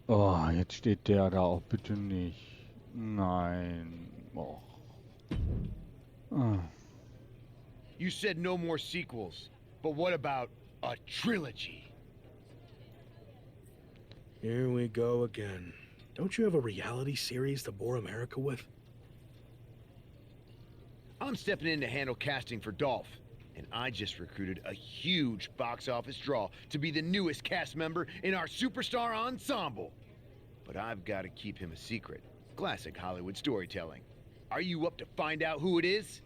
Oh, jetzt steht der da auch bitte nicht. Nein. Och. Ah. You said no more sequels, but what about a trilogy? Here we go again. Don't you have a reality series to bore America with? I'm stepping in to handle casting for Dolph, and I just recruited a huge box office draw to be the newest cast member in our superstar ensemble. But I've got to keep him a secret. Classic Hollywood storytelling. Are you up to find out who it is?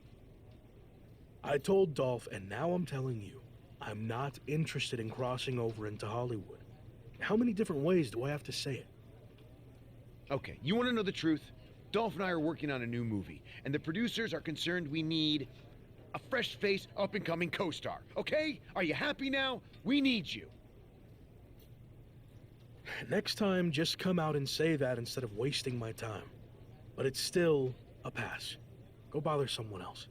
I told Dolph, and now I'm telling you, I'm not interested in crossing over into Hollywood. How many different ways do I have to say it? Okay, you want to know the truth? Dolph and I are working on a new movie, and the producers are concerned we need a fresh face, up-and-coming co-star, okay? Are you happy now? We need you. Next time, just come out and say that instead of wasting my time. But it's still a pass. Go bother someone else.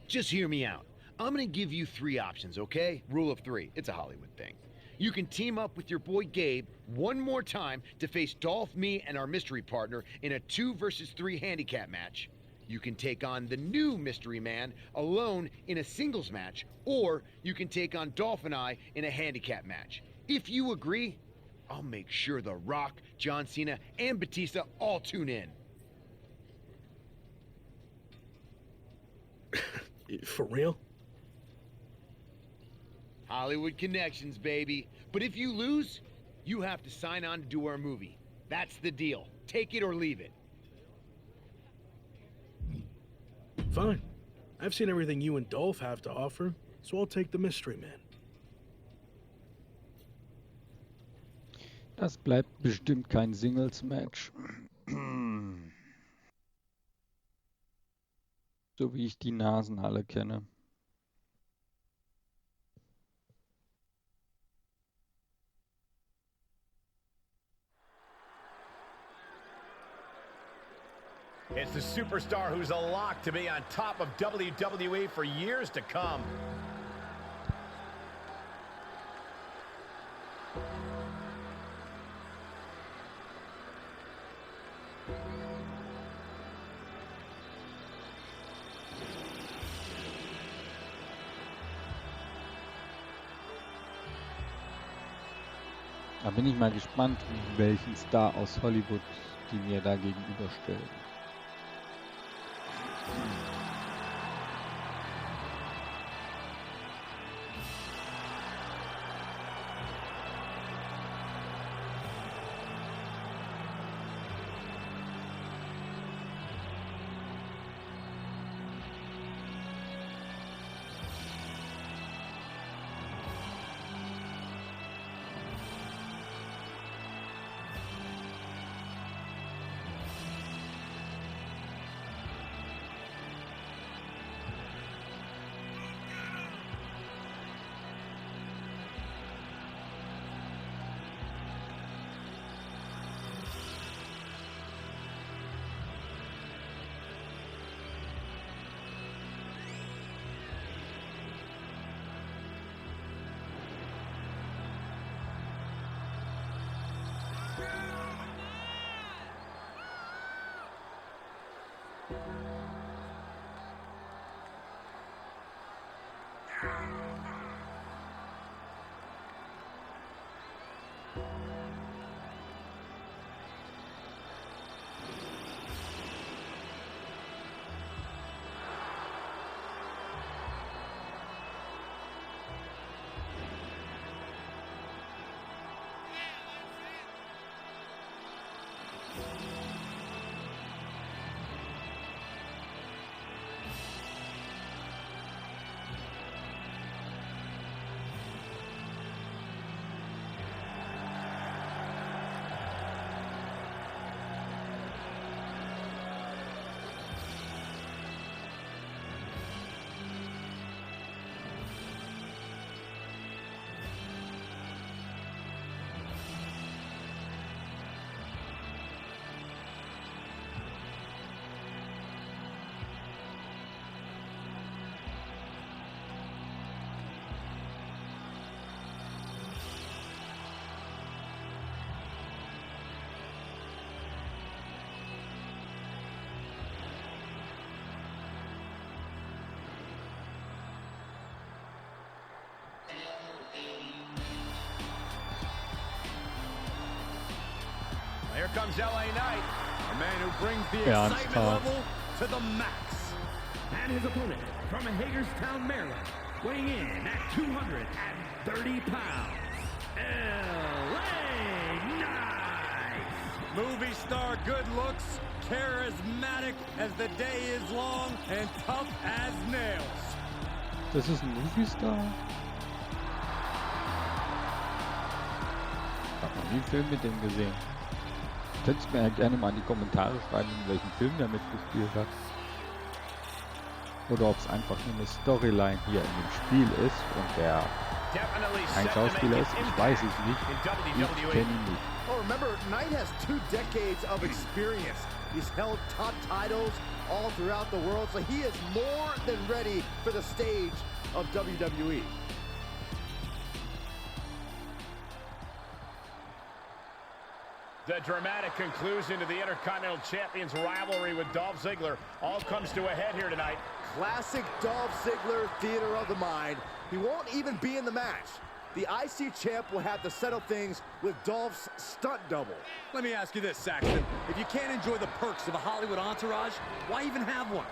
Just hear me out. I'm gonna give you 3 options, okay? Rule of 3. It's a Hollywood thing. You can team up with your boy Gabe one more time to face Dolph, me, and our mystery partner in a 2 versus 3 handicap match. You can take on the new mystery man alone in a singles match, or you can take on Dolph and I in a handicap match. If you agree, I'll make sure The Rock, John Cena, and Batista all tune in. For real? Hollywood connections, baby. But if you lose, you have to sign on to do our movie. That's the deal. Take it or leave it. Fine. I've seen everything you and Dolph have to offer, so I'll take the mystery man. Das bleibt bestimmt kein Singles-Match. So wie ich die Nasen alle kenne. It's the superstar who's a lock to be on top of WWE for years to come. Da bin ich mal gespannt, welchen Star aus Hollywood die mir da gegenüberstellen. Here comes LA Knight. A man who brings the Ernsthaft. excitement level to the max. And his opponent from Hagerstown, Maryland, weighing in at 230 pounds, LA Knight. Movie star good looks, charismatic as the day is long, and tough as nails. Das ist ein Movie-Star? Ich habe noch nie einen Film mit dem gesehen. Könntest mir ja gerne mal in die Kommentare schreiben, in welchem Film der mitgespielt hat. Oder ob es einfach nur eine Storyline hier in dem Spiel ist und der kein Schauspieler ist. Ich weiß es nicht. Ich kenne ihn nicht. Oh, remember, Knight has 2 decades of experience. He's held top titles all throughout the world, so he is more than ready for the stage of WWE. The dramatic conclusion to the Intercontinental Champions rivalry with Dolph Ziggler all comes to a head here tonight. Classic Dolph Ziggler theater of the mind. He won't even be in the match. The IC champ will have to settle things with Dolph's stunt double. Let me ask you this, Saxton. If you can't enjoy the perks of a Hollywood entourage, why even have one?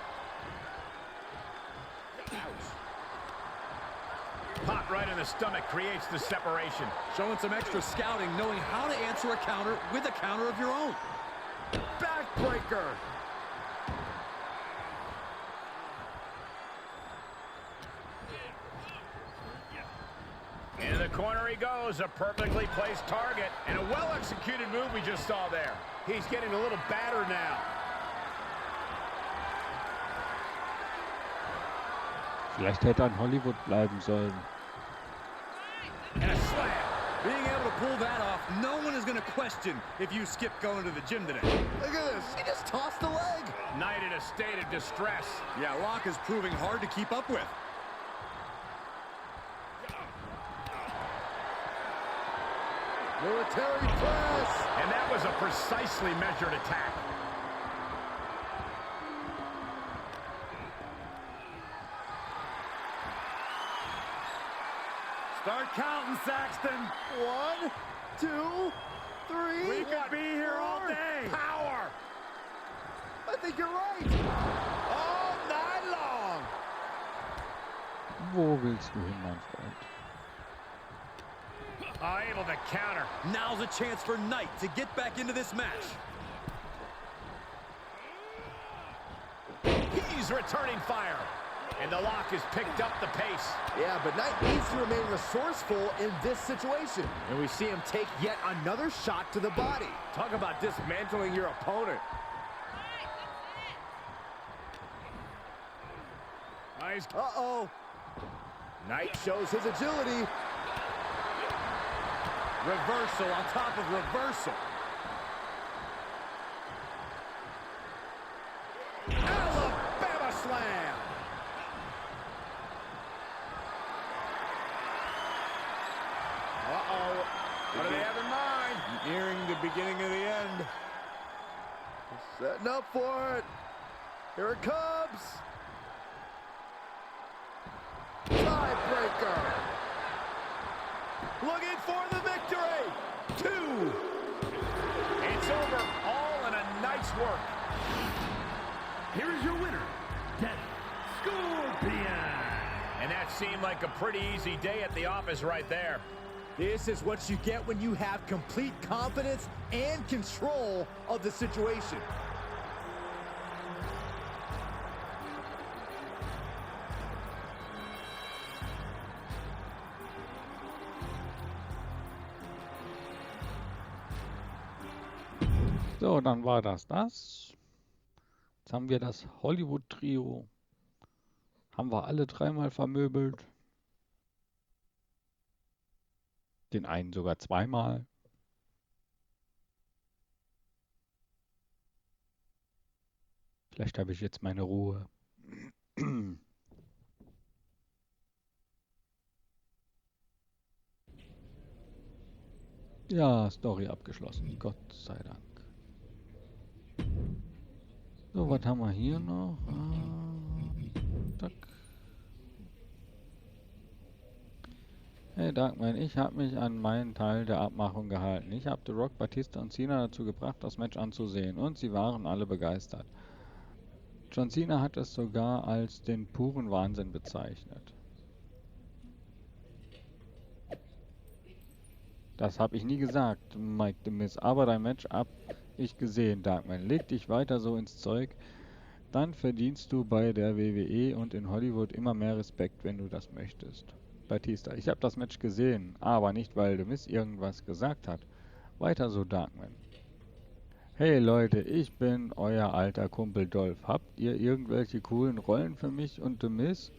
Pop right in the stomach creates the separation. Showing some extra scouting, knowing how to answer a counter with a counter of your own. Backbreaker. In the corner he goes, a perfectly placed target, and a well-executed move we just saw there. He's getting a little battered now. Vielleicht hätte er in Hollywood bleiben sollen. And a slam. Being able to pull that off, no one is going to question if you skip going to the gym today. Look at this. He just tossed the leg. Knight in a state of distress. Yeah, Rock is proving hard to keep up with. Military press. And that was a precisely measured attack. Start counting, Saxton. 1, 2, 3. We could be here all day. Power. I think you're right. All night long. Wo willst du hin, mein Freund? Able to counter. Now's a chance for Knight to get back into this match. He's returning fire. And the lock has picked up the pace. Yeah, but Knight needs to remain resourceful in this situation. And we see him take yet another shot to the body. Talk about dismantling your opponent. Nice. Uh-oh. Knight shows his agility. Reversal on top of reversal. Alabama slam. Uh-oh. What do they have in mind? Nearing the beginning of the end. Setting up for it. Here it comes. Tiebreaker. Looking for the victory. 2. It's over, all in a night's work. Here is your winner, Death Scorpion. And that seemed like a pretty easy day at the office right there. This is what you get when you have complete confidence and control of the situation. So, dann war das. Jetzt haben wir das Hollywood-Trio. Haben wir alle dreimal vermöbelt. Den einen sogar zweimal. Vielleicht habe ich jetzt meine Ruhe. Ja, Story abgeschlossen. Gott sei Dank. So, was haben wir hier noch? Zack. Hey Darkman, ich habe mich an meinen Teil der Abmachung gehalten. Ich habe The Rock, Batista und Cena dazu gebracht, das Match anzusehen. Und sie waren alle begeistert. John Cena hat es sogar als den puren Wahnsinn bezeichnet. Das habe ich nie gesagt, Mike The Miz. Aber dein Match hab ich gesehen, Darkman. Leg dich weiter so ins Zeug. Dann verdienst du bei der WWE und in Hollywood immer mehr Respekt, wenn du das möchtest. Batista, ich habe das Match gesehen, aber nicht, weil The Miz irgendwas gesagt hat. Weiter so, Darkman. Hey Leute, ich bin euer alter Kumpel Dolph. Habt ihr irgendwelche coolen Rollen für mich und The Miz?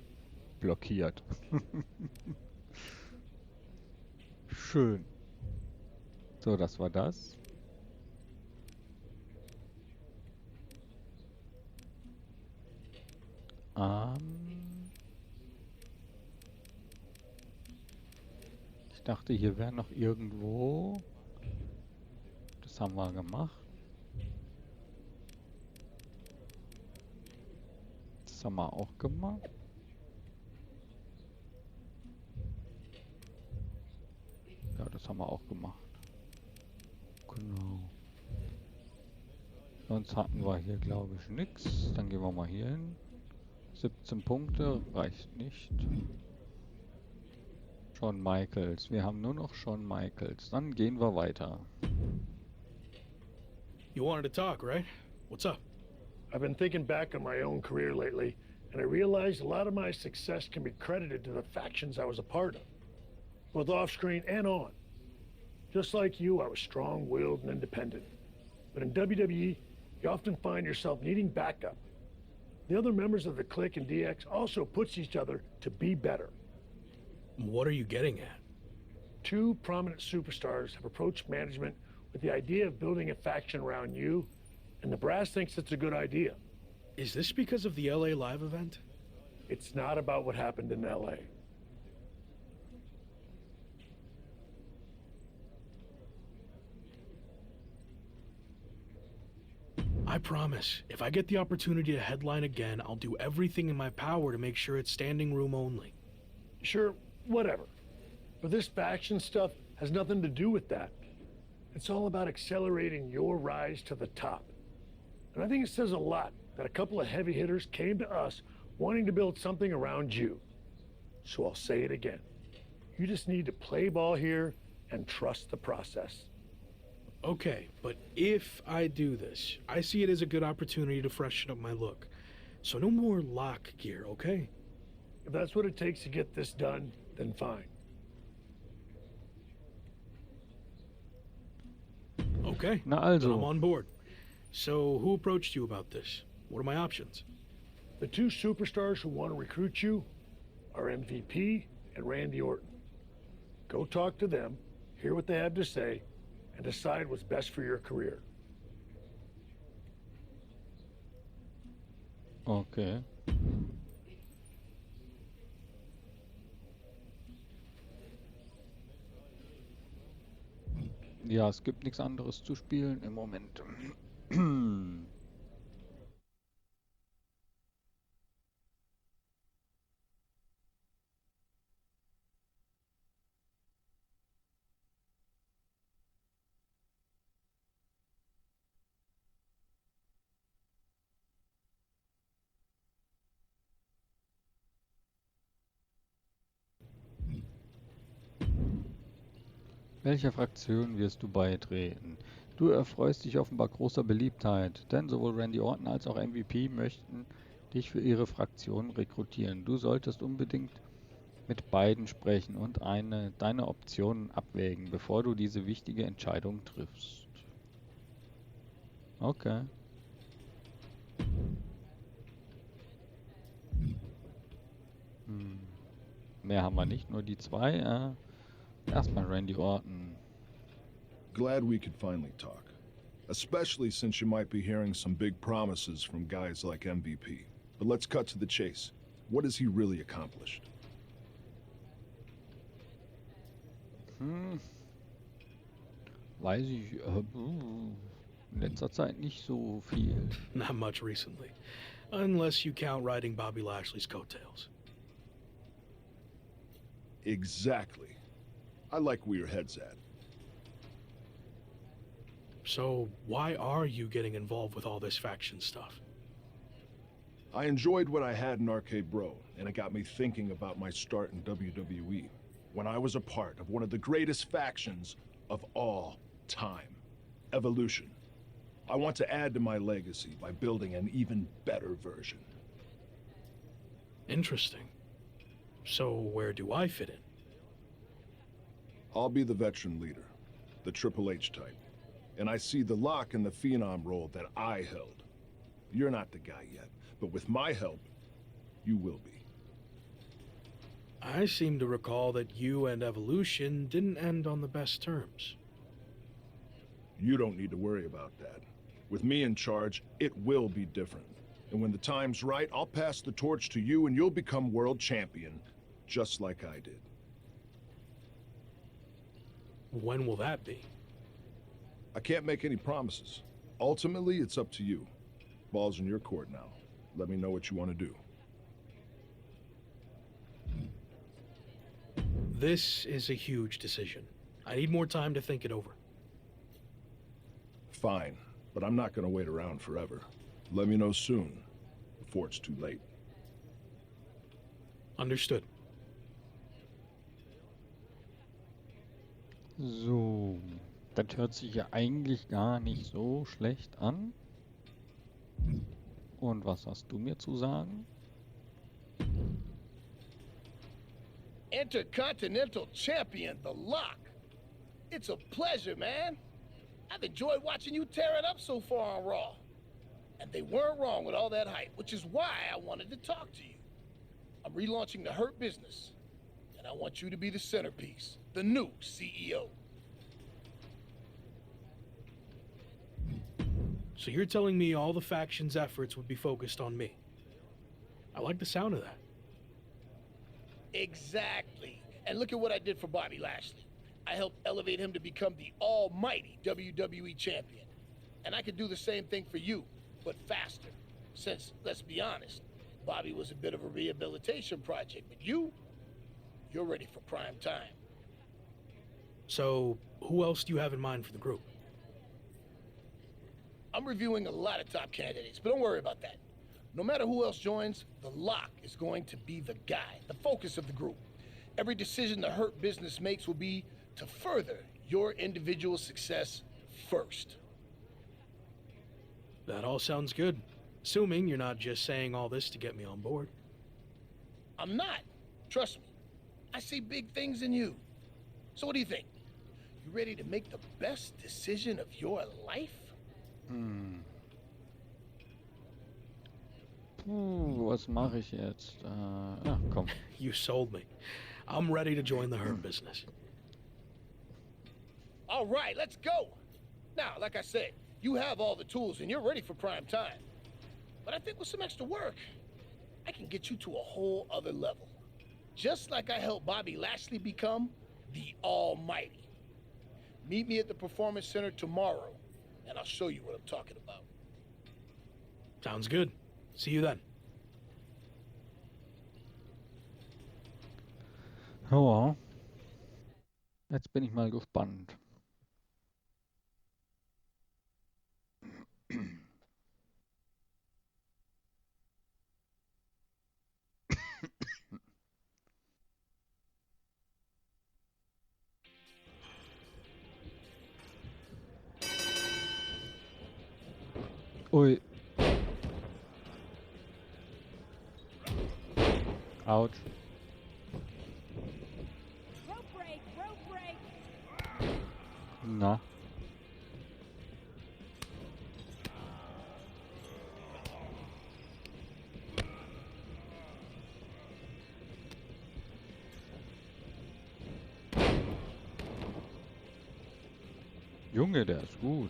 Blockiert. Schön. So, das war das. Ich dachte, hier wäre noch irgendwo. Das haben wir gemacht. Das haben wir auch gemacht. Ja, das haben wir auch gemacht. Genau. Sonst hatten wir hier, glaube ich, nichts. Dann gehen wir mal hier hin. 17 Punkte reicht nicht. Shawn Michaels. Wir haben nur noch Shawn Michaels. Dann gehen wir weiter. You wanted to talk, right? What's up? I've been thinking back on my own career lately, and I realized a lot of my success can be credited to the factions I was a part of, both off-screen and on. Just like you, I was strong-willed and independent. But in WWE, you often find yourself needing backup. The other members of the Clique and DX also push each other to be better. What are you getting at? Two prominent superstars have approached management with the idea of building a faction around you, and the brass thinks it's a good idea. Is this because of the LA Live event? It's not about what happened in LA. I promise, if I get the opportunity to headline again, I'll do everything in my power to make sure it's standing room only. Sure, whatever. But this faction stuff has nothing to do with that. It's all about accelerating your rise to the top. And I think it says a lot that a couple of heavy hitters came to us wanting to build something around you. So I'll say it again. You just need to play ball here and trust the process. Okay, but if I do this, I see it as a good opportunity to freshen up my look. So no more lock gear, okay? If that's what it takes to get this done, then fine. Okay, Na then also. I'm on board. So who approached you about this? What are my options? The two superstars who want to recruit you are MVP and Randy Orton. Go talk to them, hear what they have to say, and decide what's best for your career. Okay. Ja, es gibt nichts anderes zu spielen im Moment. Welcher Fraktion wirst du beitreten? Du erfreust dich offenbar großer Beliebtheit, denn sowohl Randy Orton als auch MVP möchten dich für ihre Fraktion rekrutieren. Du solltest unbedingt mit beiden sprechen und deine Optionen abwägen, bevor du diese wichtige Entscheidung triffst. Okay. Mehr haben wir nicht, nur die zwei. Erstmal Randy Orton. Glad we could finally talk. Especially since you might be hearing some big promises from guys like MVP. But let's cut to the chase. What has he really accomplished? Weiß ich, in letzter Zeit nicht so viel. Not much recently. Unless you count riding Bobby Lashley's coattails. Exactly. I like where your head's at. So, why are you getting involved with all this faction stuff? I enjoyed what I had in Arcade Bro, and it got me thinking about my start in WWE, when I was a part of one of the greatest factions of all time, Evolution. I want to add to my legacy by building an even better version. Interesting. So, where do I fit in? I'll be the veteran leader, the Triple H type, and I see the lock in the Phenom role that I held. You're not the guy yet, but with my help, you will be. I seem to recall that you and Evolution didn't end on the best terms. You don't need to worry about that. With me in charge, it will be different. And when the time's right, I'll pass the torch to you and you'll become world champion, just like I did. When will that be? I can't make any promises. Ultimately, it's up to you. Ball's in your court now. Let me know what you want to do. This is a huge decision. I need more time to think it over. Fine, but I'm not going to wait around forever. Let me know soon, before it's too late. Understood. So, das hört sich ja eigentlich gar nicht so schlecht an. Und was hast du mir zu sagen? Intercontinental Champion, The Lock. It's a pleasure, man. I've enjoyed watching you tear it up so far on Raw. And they weren't wrong with all that hype, which is why I wanted to talk to you. I'm relaunching the Hurt business, and I want you to be the centerpiece, the new CEO. So you're telling me all the faction's efforts would be focused on me? I like the sound of that. Exactly. And look at what I did for Bobby Lashley. I helped elevate him to become the almighty WWE champion. And I could do the same thing for you, but faster. Since, let's be honest, Bobby was a bit of a rehabilitation project, but you're ready for prime time. So, who else do you have in mind for the group? I'm reviewing a lot of top candidates, but don't worry about that. No matter who else joins, The Lock is going to be the guy, the focus of the group. Every decision the Hurt business makes will be to further your individual success first. That all sounds good. Assuming you're not just saying all this to get me on board. I'm not. Trust me. I see big things in you. So what do you think? You ready to make the best decision of your life? Was mache ich jetzt? Ja, komm. You sold me. I'm ready to join the Hurt business. All right, let's go. Now, like I said, you have all the tools and you're ready for prime time. But I think with some extra work, I can get you to a whole other level. Just like I helped Bobby Lashley become the Almighty. Meet me at the Performance Center tomorrow, and I'll show you what I'm talking about. Sounds good. See you then. Ja, jetzt bin ich mal gespannt. Ui. Ouch. Rope break. Na. Junge, der ist gut.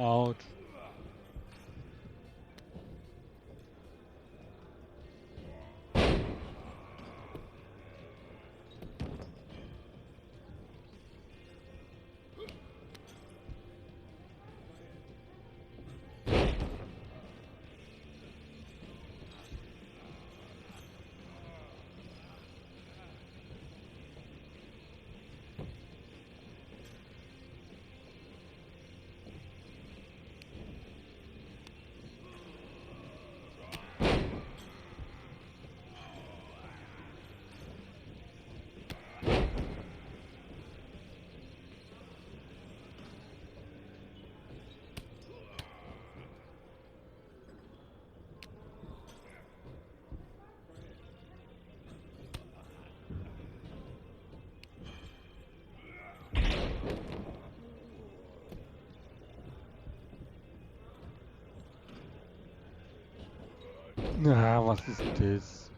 Autsch. Na, was ist das?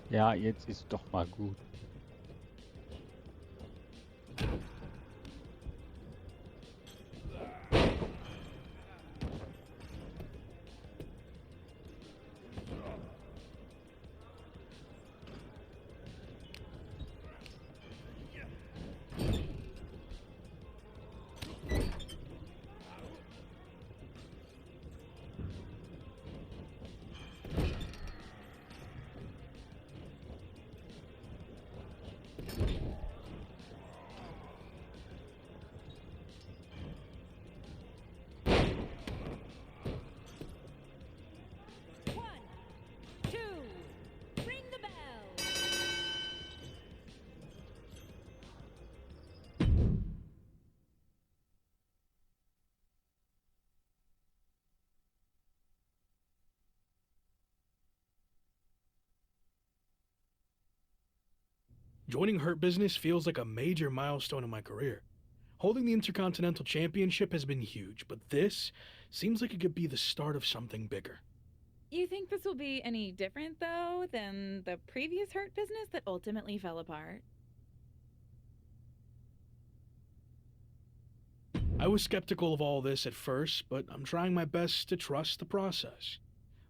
Ja, jetzt ist doch mal gut. Joining Hurt Business feels like a major milestone in my career. Holding the Intercontinental Championship has been huge, but this seems like it could be the start of something bigger. You think this will be any different, though, than the previous Hurt Business that ultimately fell apart? I was skeptical of all this at first, but I'm trying my best to trust the process.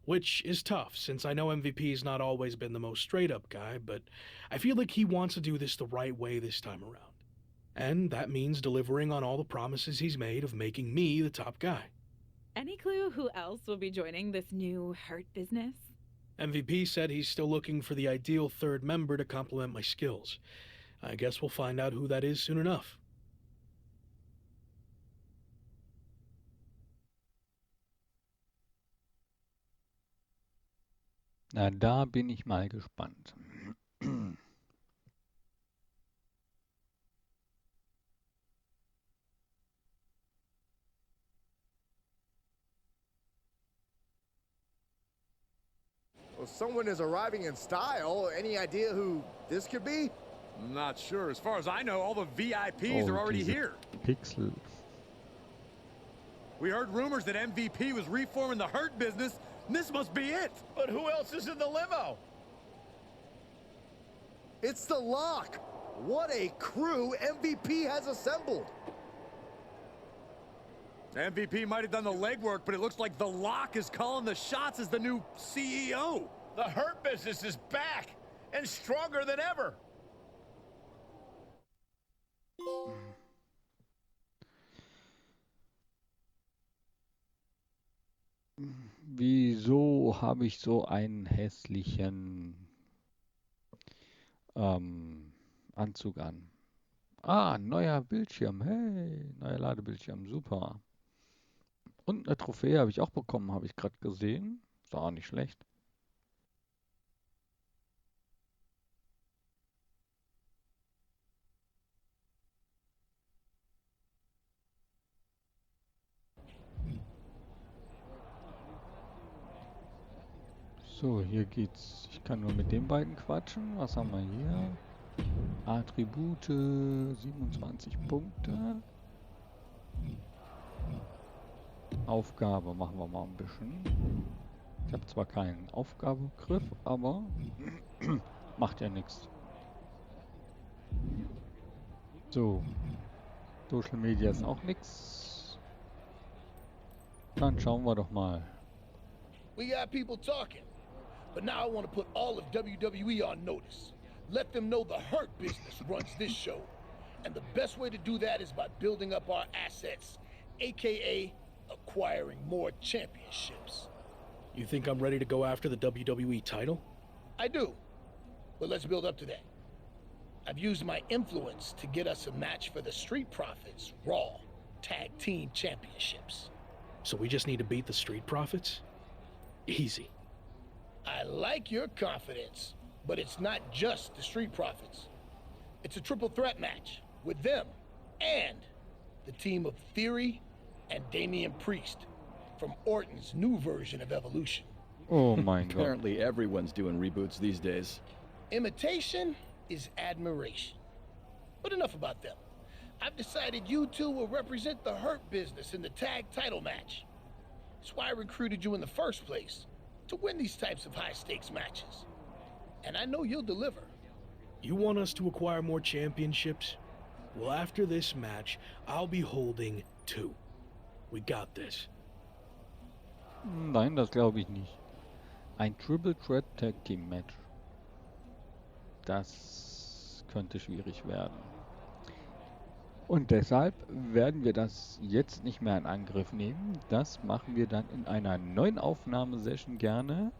Which is tough, since I know MVP's not always been the most straight-up guy, but I feel like he wants to do this the right way this time around. And that means delivering on all the promises he's made of making me the top guy. Any clue who else will be joining this new Hurt Business? MVP said he's still looking for the ideal third member to complement my skills. I guess we'll find out who that is soon enough. Na, da bin ich mal gespannt. Well, someone is arriving in style. Any idea who this could be? I'm not sure. As far as I know, all the VIPs are already here. Pixel. We heard rumors that MVP was reforming the Hurt Business, and this must be it. But who else is in the limo? It's the Lock. What a crew MVP has assembled. MVP might have done the legwork, but it looks like the Lock is calling the shots as the new CEO. The Hurt Business is back and stronger than ever. Wieso habe ich so einen hässlichen Anzug an? Ah, neuer Bildschirm. Hey, neuer Ladebildschirm. Super. Und eine Trophäe habe ich auch bekommen, habe ich gerade gesehen. Ist auch nicht schlecht. So, hier geht's. Ich kann nur mit den beiden quatschen. Was haben wir hier? Attribute, 27 Punkte. Aufgabe machen wir mal ein bisschen. Ich habe zwar keinen Aufgabegriff, aber macht ja nichts. So. Social Media ist auch nichts. Dann schauen wir doch mal. We got people talking, but now I want to put all of WWE on notice. Let them know the Hurt Business runs this show. And the best way to do that is by building up our assets, aka acquiring more championships. You think I'm ready to go after the WWE title? I do, but let's build up to that. I've used my influence to get us a match for the Street Profits Raw Tag Team Championships. So we just need to beat the Street Profits? Easy. I like your confidence, but it's not just the Street Profits. It's a triple threat match with them and the team of Theory and Damian Priest from Orton's new version of Evolution. Oh my god. Apparently everyone's doing reboots these days. Imitation is admiration. But enough about them. I've decided you two will represent the Hurt Business in the tag title match. That's why I recruited you in the first place, to win these types of high-stakes matches. And I know you'll deliver. You want us to acquire more championships? Well, after this match, I'll be holding 2. We got this. Nein, das glaube ich nicht. Ein Triple Threat Tag Team Match. Das könnte schwierig werden. Und deshalb werden wir das jetzt nicht mehr in Angriff nehmen. Das machen wir dann in einer neuen Aufnahmesession gerne.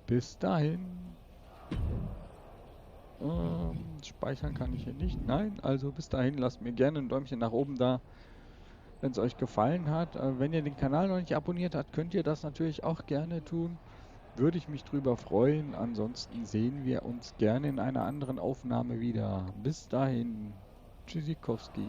Bis dahin. Speichern kann ich hier nicht. Nein, also bis dahin lasst mir gerne ein Däumchen nach oben da, wenn es euch gefallen hat. Wenn ihr den Kanal noch nicht abonniert habt, könnt ihr das natürlich auch gerne tun. Würde ich mich drüber freuen. Ansonsten sehen wir uns gerne in einer anderen Aufnahme wieder. Bis dahin. Tschüssikowski.